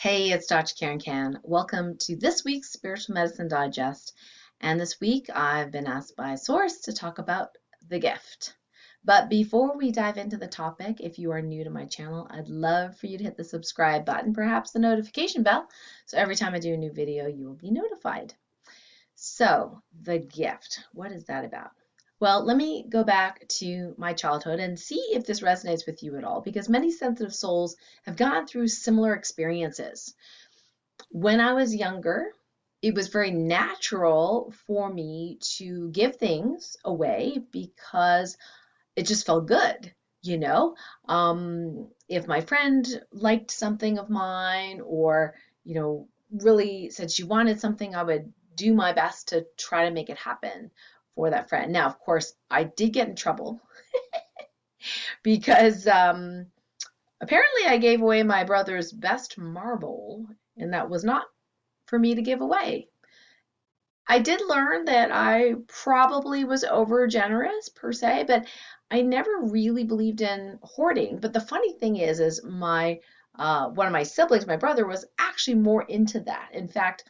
Hey, it's Dr. Karen Can. Welcome to this week's Spiritual Medicine Digest. And this week I've been asked by a source to talk about the gift. But before we dive into the topic, if you are new to my channel, I'd love for you to hit the subscribe button, perhaps the notification bell, so every time I do a new video, you will be notified. So, the gift, what is that about? Well, let me go back to my childhood and see if this resonates with you at all, because many sensitive souls have gone through similar experiences. When I was younger, it was very natural for me to give things away because it just felt good, you know? If my friend liked something of mine or, really said she wanted something, I would do my best to try to make it happen for that friend. Now, of course, I did get in trouble because apparently I gave away my brother's best marble, and that was not for me to give away. I did learn that I probably was over generous per se, but I never really believed in hoarding. But the funny thing is my one of my siblings, my brother, was actually more into that. In fact,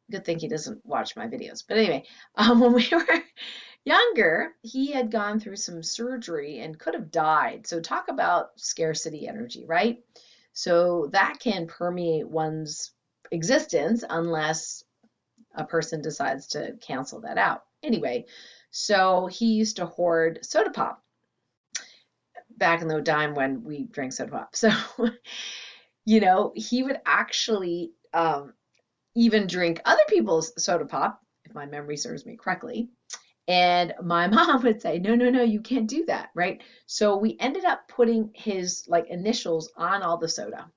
good thing he doesn't watch my videos. But anyway, when we were younger, he had gone through some surgery and could have died. So talk about scarcity energy, right? So that can permeate one's existence unless a person decides to cancel that out. Anyway, so he used to hoard soda pop back in the time when we drank soda pop. So, he would actually even drink other people's soda pop, if my memory serves me correctly. And my mom would say, no, no, no, you can't do that, right? So we ended up putting his initials on all the soda.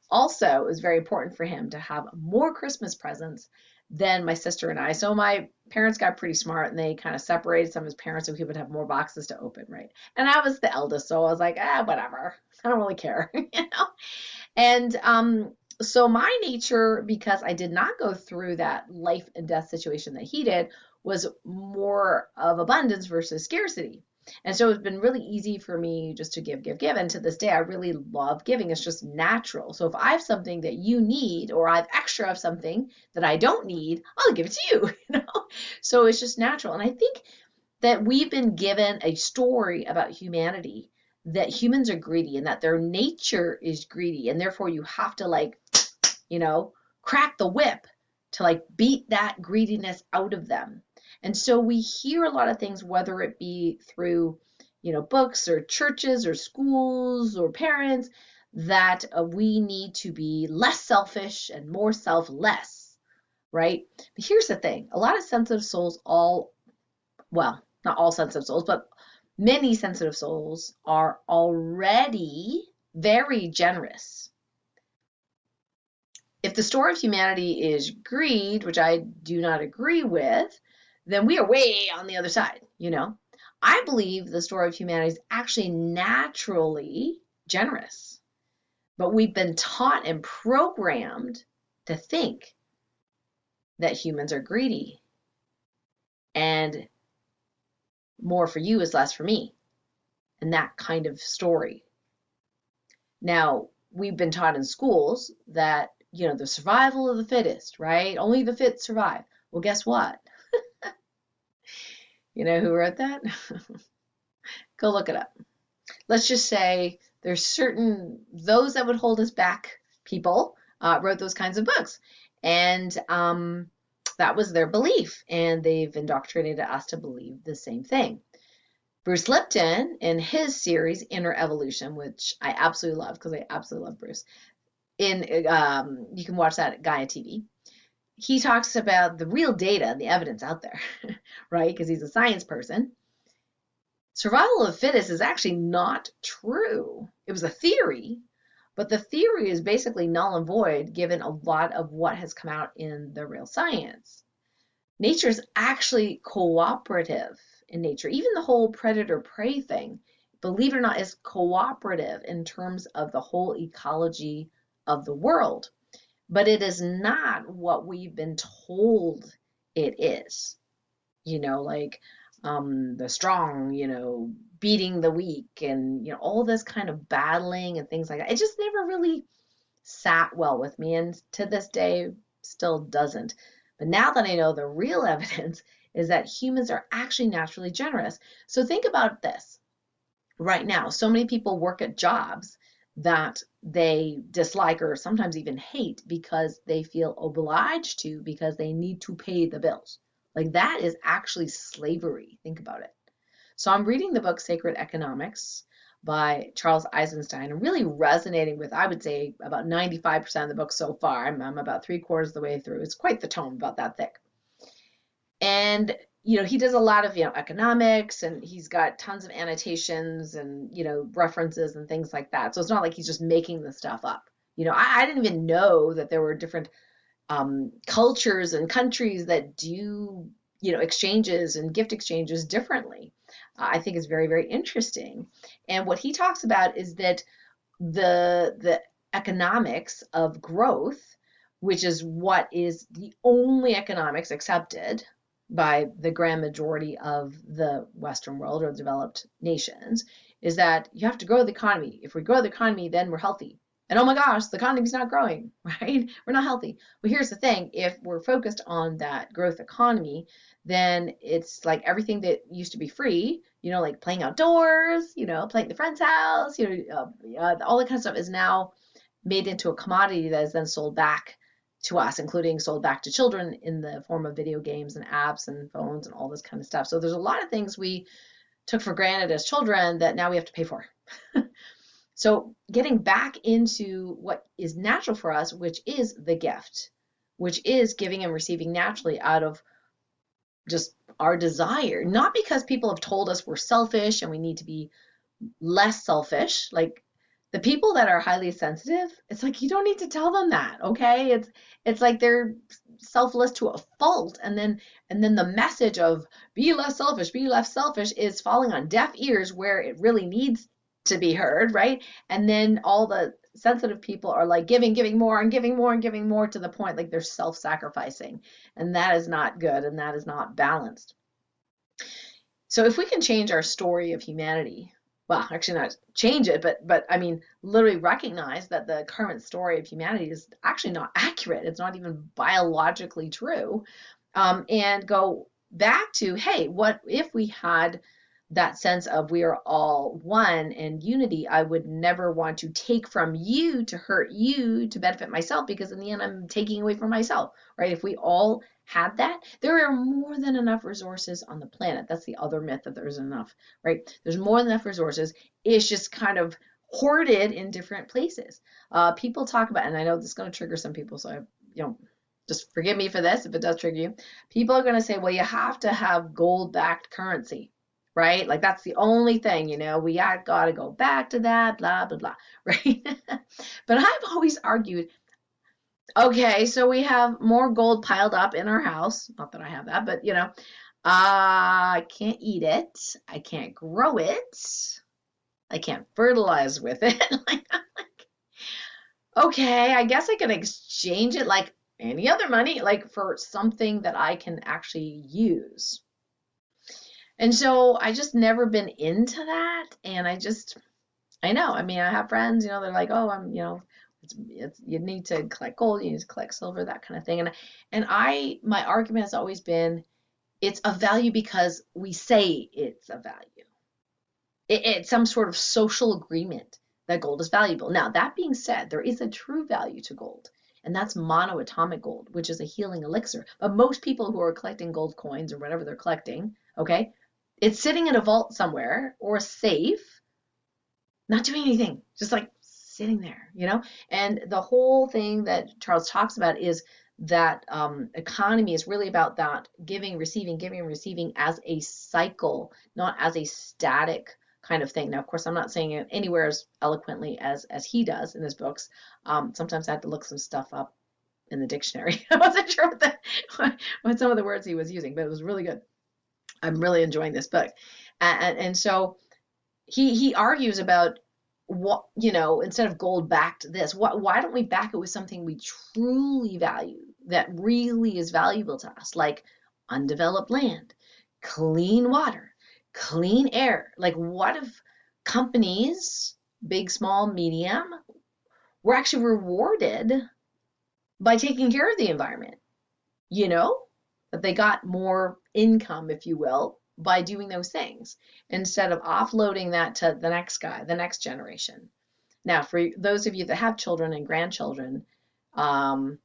Also, it was very important for him to have more Christmas presents than my sister and I. So my parents got pretty smart and they kind of separated some of his parents so he would have more boxes to open, right? And I was the eldest, so I was like, whatever. I don't really care, And so my nature, because I did not go through that life and death situation that he did, was more of abundance versus scarcity. And so it's been really easy for me just to give, give, give. And to this day, I really love giving. It's just natural. So if I have something that you need, or I have extra of something that I don't need, I'll give it to you, So it's just natural. And I think that we've been given a story about humanity that humans are greedy and that their nature is greedy. And therefore you have to crack the whip to beat that greediness out of them. And so we hear a lot of things, whether it be through, books or churches or schools or parents, that we need to be less selfish and more selfless, right? But here's the thing. A lot of sensitive souls well, not all sensitive souls, but many sensitive souls are already very generous. If the story of humanity is greed, which I do not agree with, then we are way on the other side, I believe the story of humanity is actually naturally generous, but we've been taught and programmed to think that humans are greedy and more for you is less for me, and that kind of story. Now, we've been taught in schools that, the survival of the fittest, right? Only the fit survive. Well, guess what? You know who wrote that? Go look it up. Let's just say there's those that would hold us back people wrote those kinds of books. And that was their belief. And they've indoctrinated us to believe the same thing. Bruce Lipton, in his series Inner Evolution, which I absolutely love because I absolutely love Bruce, you can watch that at Gaia TV. He talks about the real data and the evidence out there, right? Because he's a science person. Survival of the fittest is actually not true. It was a theory, but the theory is basically null and void given a lot of what has come out in the real science. Nature is actually cooperative in nature. Even the whole predator-prey thing, believe it or not, is cooperative in terms of the whole ecology of the world. But it is not what we've been told it is. The strong, beating the weak and, all this kind of battling and things like that. It just never really sat well with me, and to this day still doesn't. But now that I know the real evidence is that humans are actually naturally generous. So think about this. Right now, so many people work at jobs that they dislike or sometimes even hate because they feel obliged to, because they need to pay the bills. Like, that is actually slavery. Think about it. So I'm reading the book Sacred Economics by Charles Eisenstein and really resonating with, I would say, about 95% of the book so far. I'm about 3/4 of the way through. It's quite the tome, about that thick. And he does a lot of economics, and he's got tons of annotations and references and things like that. So it's not like he's just making the stuff up. I didn't even know that there were different cultures and countries that do exchanges and gift exchanges differently. I think it's very, very interesting. And what he talks about is that the economics of growth, which is what is the only economics accepted by the grand majority of the Western world or developed nations, is that you have to grow the economy. If we grow the economy, then we're healthy. And oh my gosh, the economy's not growing, right? We're not healthy. Well, here's the thing. If we're focused on that growth economy, then it's like everything that used to be free, like playing outdoors, playing at the friend's house, all that kind of stuff is now made into a commodity that is then sold back to us, including sold back to children in the form of video games and apps and phones and all this kind of stuff. So there's a lot of things we took for granted as children that now we have to pay for. So getting back into what is natural for us, which is the gift, which is giving and receiving naturally out of just our desire, not because people have told us we're selfish and we need to be less selfish. Like, the people that are highly sensitive, it's like you don't need to tell them that, okay? It's like they're selfless to a fault, and then the message of be less selfish is falling on deaf ears where it really needs to be heard, right? And then all the sensitive people are like giving more and giving more and giving more, to the point like they're self-sacrificing, and that is not good, and that is not balanced. So if we can change our story of humanity, well, actually not change it, but I mean, literally recognize that the current story of humanity is actually not accurate. It's not even biologically true. And go back to, hey, what if we had that sense of we are all one and unity? I would never want to take from you to hurt you to benefit myself, because in the end, I'm taking away from myself, right? If we all had that, there are more than enough resources on the planet. That's the other myth, that there's enough, right? There's more than enough resources. It's just kind of hoarded in different places. People talk about, and I know this is going to trigger some people, so just forgive me for this if it does trigger you. People are going to say, well, you have to have gold-backed currency, right? Like, that's the only thing, we got to go back to that, blah, blah, blah, right? But I've always argued, okay, so we have more gold piled up in our house. Not that I have that, but I can't eat it. I can't grow it. I can't fertilize with it. Okay, I guess I can exchange it like any other money, like for something that I can actually use. And so I just never been into that. And I know, I mean, I have friends, they're like, oh, I'm, you need to collect gold, you need to collect silver, that kind of thing. And my argument has always been, it's a value because we say it's a value. It's some sort of social agreement that gold is valuable. Now, that being said, there is a true value to gold, and that's monoatomic gold, which is a healing elixir. But most people who are collecting gold coins or whatever they're collecting, okay, it's sitting in a vault somewhere or a safe, not doing anything, just like sitting there, And the whole thing that Charles talks about is that economy is really about that giving, receiving as a cycle, not as a static kind of thing. Now, of course, I'm not saying it anywhere as eloquently as he does in his books. Sometimes I had to look some stuff up in the dictionary. I wasn't sure what some of the words he was using, but it was really good. I'm really enjoying this book. And so he argues about, what, instead of gold backed this, why don't we back it with something we truly value, that really is valuable to us, like undeveloped land, clean water, clean air. Like, what if companies, big, small, medium, were actually rewarded by taking care of the environment, you know, that they got more income, if you will, by doing those things instead of offloading that to the next guy, the next generation. Now, for those of you that have children and grandchildren, how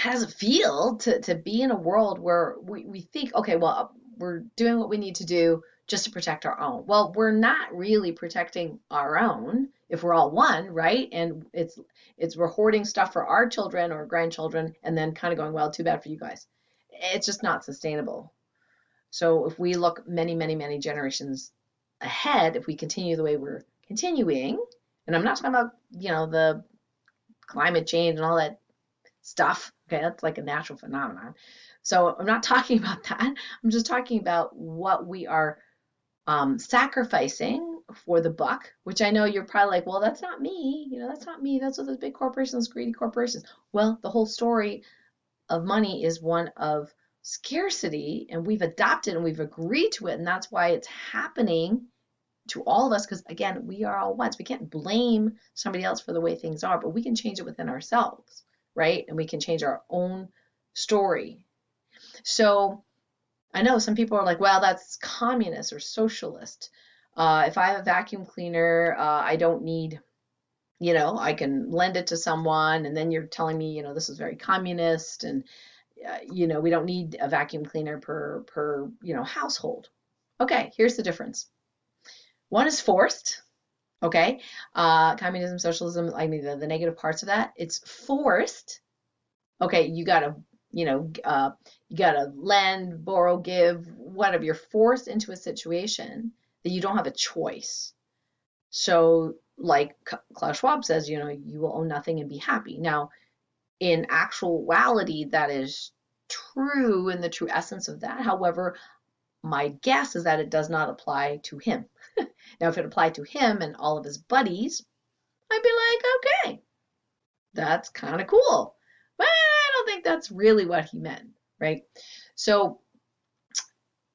does it feel to be in a world where we think, okay, well, we're doing what we need to do just to protect our own? Well, we're not really protecting our own if we're all one, right? And we're hoarding stuff for our children or grandchildren and then kind of going, well, too bad for you guys. It's just not sustainable. So if we look many, many, many generations ahead, if we continue the way we're continuing, and I'm not talking about, the climate change and all that stuff. Okay, that's like a natural phenomenon. So I'm not talking about that. I'm just talking about what we are sacrificing for the buck, which I know you're probably like, well, that's not me. That's not me. That's what those big corporations, greedy corporations. Well, the whole story of money is one of scarcity, and we've adopted and we've agreed to it, and that's why it's happening to all of us, because again, we are all ones. We can't blame somebody else for the way things are, but we can change it within ourselves, right? And we can change our own story. So I know some people are like, well, that's communist or socialist. If I have a vacuum cleaner, I don't need, I can lend it to someone, and then you're telling me, this is very communist, and we don't need a vacuum cleaner per household. Okay, here's the difference. One is forced, okay? Communism, socialism, I mean, the negative parts of that, it's forced. Okay, you gotta lend, borrow, give, whatever. You're forced into a situation that you don't have a choice. So, like Klaus Schwab says, you will own nothing and be happy. Now, in actuality, that is true in the true essence of that. However, my guess is that it does not apply to him. Now, if it applied to him and all of his buddies, I'd be like, okay, that's kind of cool. But I don't think that's really what he meant, right? So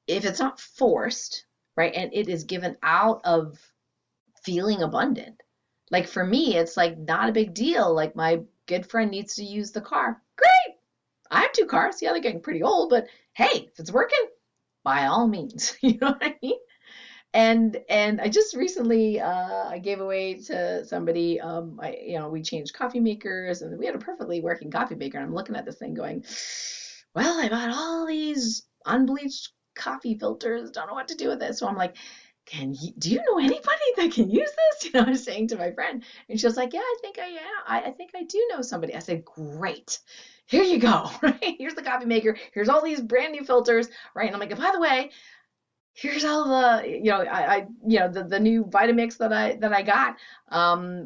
if it's not forced, right, and it is given out of feeling abundant, like for me, it's like not a big deal. Like my good friend needs to use the car. Great. I have 2 cars. Yeah, they're getting pretty old, but hey, if it's working, by all means, you know what I mean? And I just recently I gave away to somebody. We changed coffee makers, and we had a perfectly working coffee maker. And I'm looking at this thing, going, "Well, I bought all these unbleached coffee filters. Don't know what to do with it." So I'm like, do you know anybody that can use this? I was saying to my friend, and she was like, "Yeah, I think I am. I think I do know somebody." I said, "Great." Here you go, right? Here's the coffee maker. Here's all these brand new filters, right? And I'm like, by the way, here's all the the new Vitamix that I got,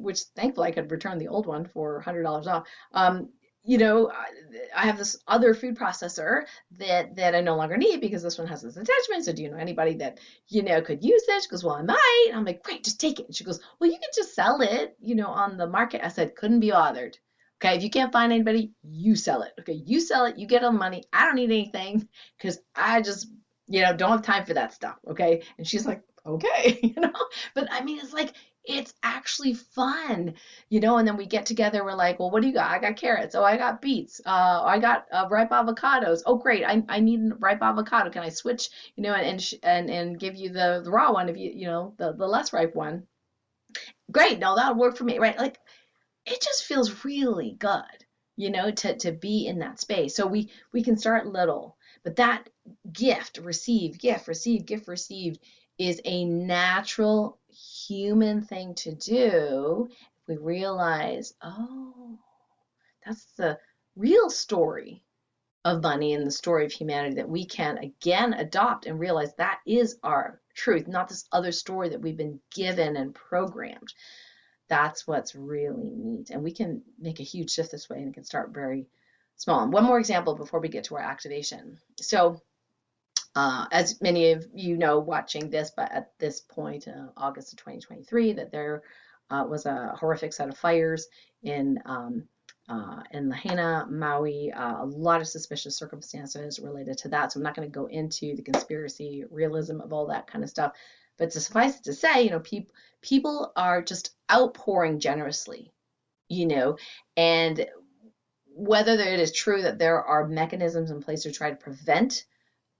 which thankfully I could return the old one for $100 off. I have this other food processor that I no longer need because this one has this attachment. So do you know anybody that could use this? She goes, well, I might. I'm like, great, just take it. And she goes, well, you can just sell it on the market. I said, couldn't be bothered. Okay, if you can't find anybody, you sell it. Okay, you sell it, you get all the money. I don't need anything because I just don't have time for that stuff. Okay. And she's like, okay, but I mean, it's like, it's actually fun, and then we get together. We're like, well, what do you got? I got carrots. Oh, I got beets. I got ripe avocados. Oh, great. I need a ripe avocado. Can I switch, and give you the raw one if the less ripe one? Great. No, that'll work for me. Right. Like, it just feels really good, to be in that space. So we can start little, but that gift received is a natural human thing to do if we realize, oh, that's the real story of money and the story of humanity that we can again adopt and realize that is our truth, not this other story that we've been given and programmed. That's what's really neat. And we can make a huge shift this way, and it can start very small. And one more example before we get to our activation. So as many of you know watching this, but at this point, August of 2023, that there was a horrific set of fires in Lahaina, Maui, a lot of suspicious circumstances related to that. So I'm not going to go into the conspiracy realism of all that kind of stuff. But to suffice it to say, people are just outpouring generously, you know, and whether it is true that there are mechanisms in place to try to prevent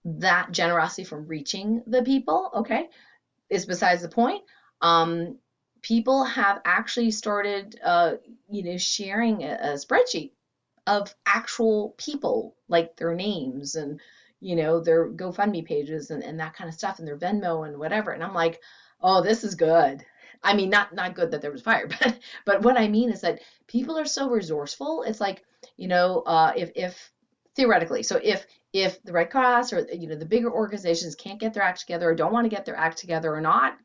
that generosity from reaching the people, okay, is besides the point. Um, People have actually started, sharing a spreadsheet of actual people, like their names and, their GoFundMe pages and that kind of stuff, and their Venmo and whatever. And I'm like, oh, this is good. I mean, not good that there was fire, but what I mean is that people are so resourceful. It's like, if theoretically, so if the Red Cross or the bigger organizations can't get their act together or don't want to get their act together or not,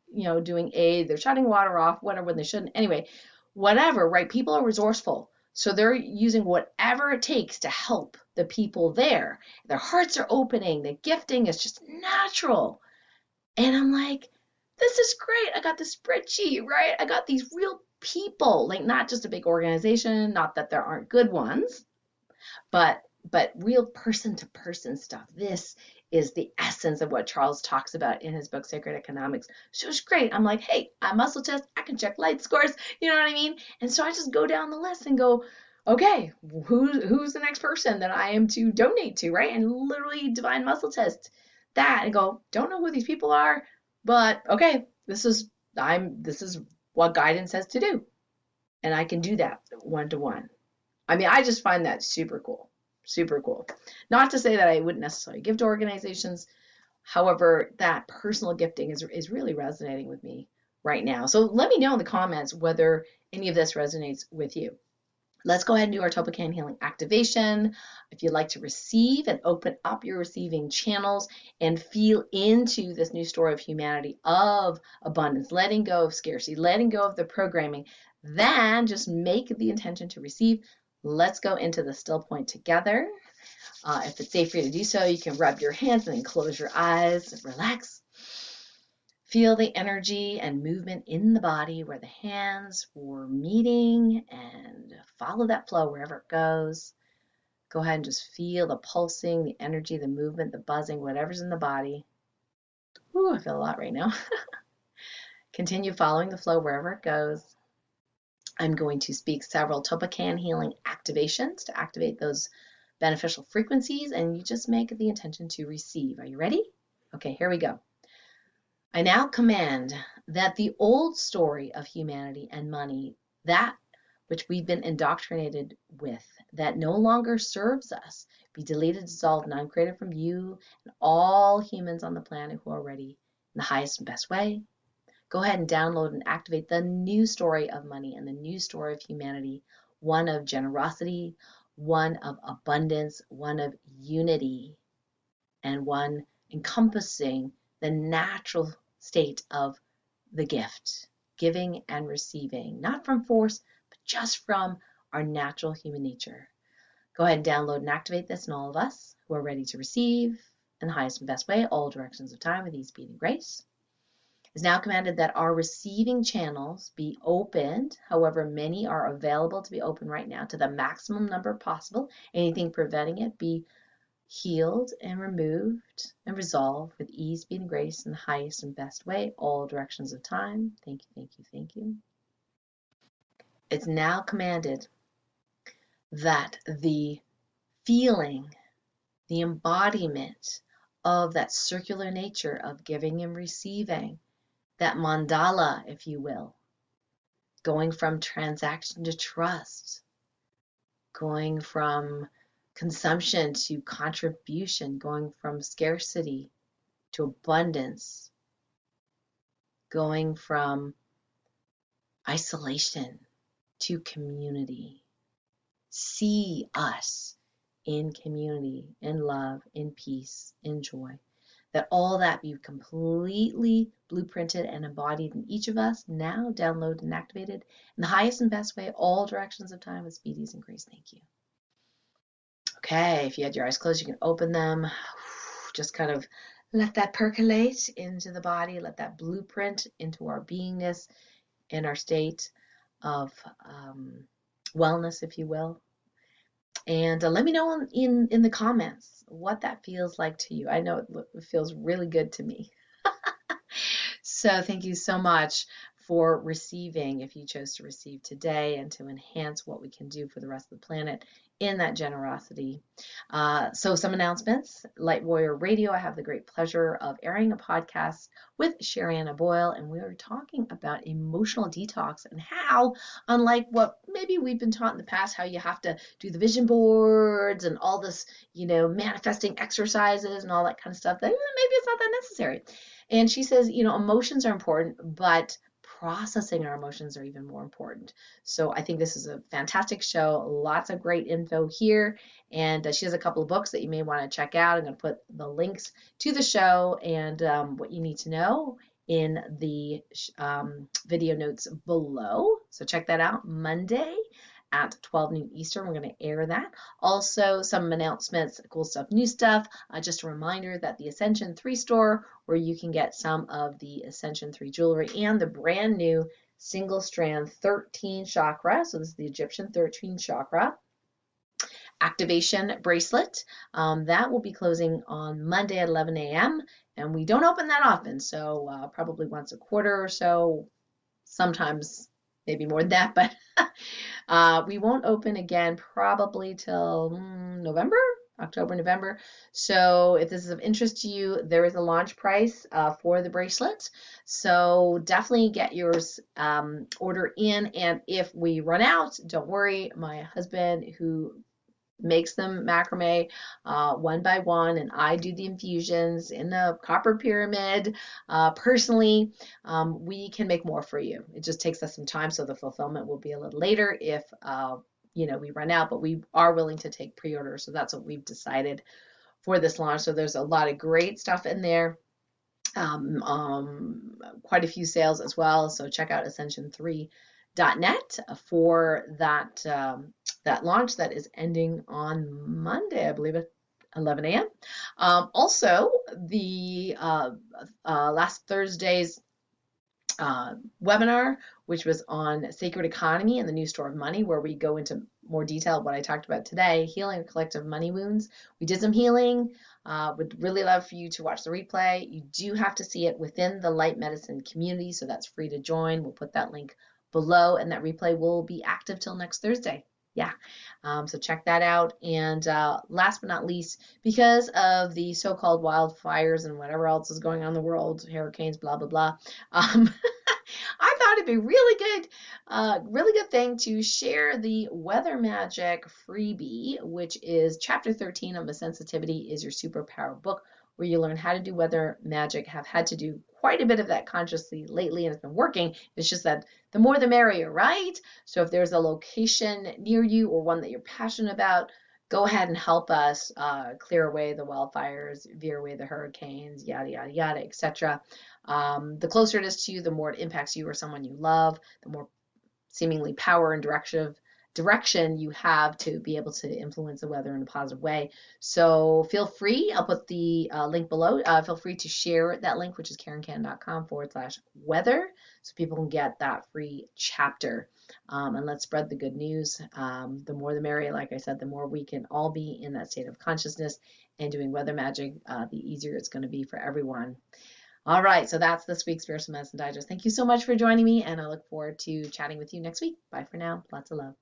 doing aid, they're shutting water off, whatever, when they shouldn't. Anyway, whatever, right? People are resourceful. So they're using whatever it takes to help the people there. Their hearts are opening. The gifting is just natural. And I'm like, this is great. I got the spreadsheet, right? I got these real people, like not just a big organization, not that there aren't good ones, but real person to person stuff. This is the essence of what Charles talks about in his book Sacred Economics. So it's great. I'm like, hey, I muscle test, I can check light scores, you know what I mean? And so I just go down the list and go, okay, who's the next person that I am to donate to, right? And literally divine muscle test that and go, don't know who these people are, but okay, this is what guidance says to do. And I can do that one to one. I mean, I just find that super cool. Super cool. Not to say that I wouldn't necessarily give to organizations. However, that personal gifting is really resonating with me right now. So let me know in the comments whether any of this resonates with you. Let's go ahead and do our Topican Healing activation. If you'd like to receive and open up your receiving channels and feel into this new story of humanity, of abundance, letting go of scarcity, letting go of the programming, then just make the intention to receive. Let's go into the still point together. If it's safe for you to do so, you can rub your hands and then close your eyes, relax. Feel the energy and movement in the body where the hands were meeting and follow that flow wherever it goes. Go ahead and just feel the pulsing, the energy, the movement, the buzzing, whatever's in the body. Ooh, I feel a lot right now. Continue following the flow wherever it goes. I'm going to speak several Topican healing activations to activate those beneficial frequencies, and you just make the intention to receive. Are you ready? Okay, here we go. I now command that the old story of humanity and money, that which we've been indoctrinated with, that no longer serves us, be deleted, dissolved, and uncreated from you and all humans on the planet who are ready in the highest and best way. Go ahead and download and activate the new story of money and the new story of humanity, one of generosity, one of abundance, one of unity, and one encompassing the natural state of the gift, giving and receiving, not from force, but just from our natural human nature. Go ahead and download and activate this, and all of us who are ready to receive in the highest and best way, all directions of time with ease, speed, and grace. Is now commanded that our receiving channels be opened, however many are available to be open right now, to the maximum number possible. Anything preventing it be healed and removed and resolved with ease, speed, and grace in the highest and best way, all directions of time. Thank you, thank you, thank you. It's now commanded that the feeling, the embodiment of that circular nature of giving and receiving, that mandala, if you will, going from transaction to trust, going from consumption to contribution, going from scarcity to abundance, going from isolation to community. See us in community, in love, in peace, in joy. That all that be completely blueprinted and embodied in each of us, now downloaded and activated in the highest and best way, all directions of time with speed, ease, and grace. Thank you. Okay, if you had your eyes closed, you can open them. Just kind of let that percolate into the body, let that blueprint into our beingness, in our state of wellness, if you will. And let me know in the comments what that feels like to you. I know it feels really good to me. So thank you so much for receiving, if you chose to receive today, and to enhance what we can do for the rest of the planet in that generosity. So some announcements. Light Warrior Radio, I have the great pleasure of airing a podcast with Sharrianna Boyle, and we are talking about emotional detox and how, unlike what maybe we've been taught in the past, how you have to do the vision boards and all this, manifesting exercises and all that kind of stuff, that maybe it's not that necessary. And she says, emotions are important, but processing our emotions are even more important. So I think this is a fantastic show. Lots of great info here. And she has a couple of books that you may want to check out. I'm going to put the links to the show and what you need to know in the video notes below. So check that out Monday at 12 noon Eastern. We're going to air that. Also, some announcements, cool stuff, new stuff. Just a reminder that the Ascension 3 store, where you can get some of the Ascension 3 jewelry and the brand new single strand 13 chakra. So this is the Egyptian 13 chakra activation bracelet. That will be closing on Monday at 11 a.m. And we don't open that often, so probably once a quarter or so, sometimes maybe more than that, but we won't open again probably till October, November. So if this is of interest to you, there is a launch price for the bracelet. So definitely get yours order in. And if we run out, don't worry. My husband, who makes them macrame one by one, and I do the infusions in the copper pyramid personally. We can make more for you. It just takes us some time, so the fulfillment will be a little later if we run out, but we are willing to take pre-orders, so that's what we've decided for this launch. So there's a lot of great stuff in there. Quite a few sales as well, so check out ascension3.net for that launch that is ending on Monday, I believe, at 11 a.m. Also, the last Thursday's webinar, which was on sacred economy and the new store of money, where we go into more detail of what I talked about today, healing collective money wounds. We did some healing. Would really love for you to watch the replay. You do have to see it within the Light Medicine community, so that's free to join. We'll put that link below, and that replay will be active till next Thursday. Yeah, so check that out. And last but not least, because of the so-called wildfires and whatever else is going on in the world, hurricanes, blah, blah, blah, I thought it'd be really good thing to share the Weather Magic freebie, which is chapter 13 of A Sensitivity is Your Superpower book, where you learn how to do weather magic. Have had to do quite a bit of that consciously lately, and it's been working. It's just that the more the merrier, right? So if there's a location near you or one that you're passionate about, go ahead and help us clear away the wildfires, veer away the hurricanes, yada, yada, yada, etc. The closer it is to you, the more it impacts you or someone you love, the more seemingly power and direction you have to be able to influence the weather in a positive way. So feel free, I'll put the link below, feel free to share that link, which is KarenCan.com/weather, so people can get that free chapter. And let's spread the good news. The more the merrier, like I said, the more we can all be in that state of consciousness and doing weather magic, the easier it's going to be for everyone. All right, so that's this week's Spiritual Medicine Digest. Thank you so much for joining me, and I look forward to chatting with you next week. Bye for now. Lots of love.